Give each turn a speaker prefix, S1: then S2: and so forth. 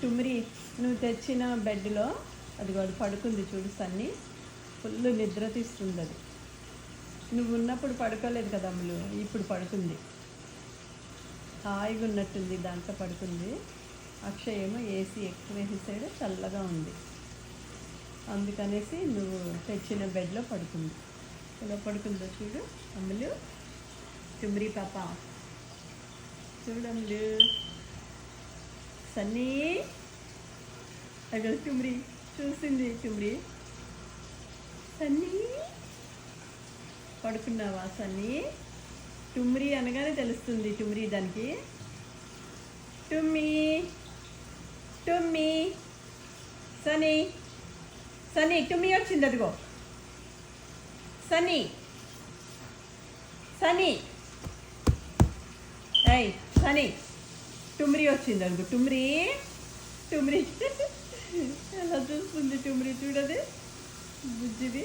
S1: టుమ్రి నువ్వు తెచ్చిన బెడ్లో అది పడుకుంది చూడు సన్నీ. ఫుల్ నిద్ర తీస్తుంది అది. నువ్వు ఉన్నప్పుడు పడుకోలేదు కదా అమ్ములు, ఇప్పుడు పడుకుంది. హాయిగా ఉన్నట్టుంది, దాంట్లో పడుకుంది. అక్షయ్ ఏమో ఏసీ ఎక్కువ వేసేసాడు, చల్లగా ఉంది. అందుకనేసి నువ్వు తెచ్చిన బెడ్లో పడుకుంది. ఎలా పడుకుందో చూడు అమ్ములు, టుమ్రి పాప. చూడు అమ్ములు, సన్నీ అక్కడ టుమ్రి చూసింది. టుమ్రి, సన్నీ పడుకున్నావా సన్నీ? టుమ్రి అనగానే తెలుస్తుంది టుమ్రి దానికి. టుమ్మి టుమ్మి సనీ సన్నీ టుమ్మి వచ్చింది అదిగో. సన్నీ సన్నీ ఏయ్ సనీ, టుమ్రి వచ్చింది అదిగో. టుమ్రి టుమ్రి ఎలా చూస్తుంది టుమ్రి, చూడది బుజ్జిది.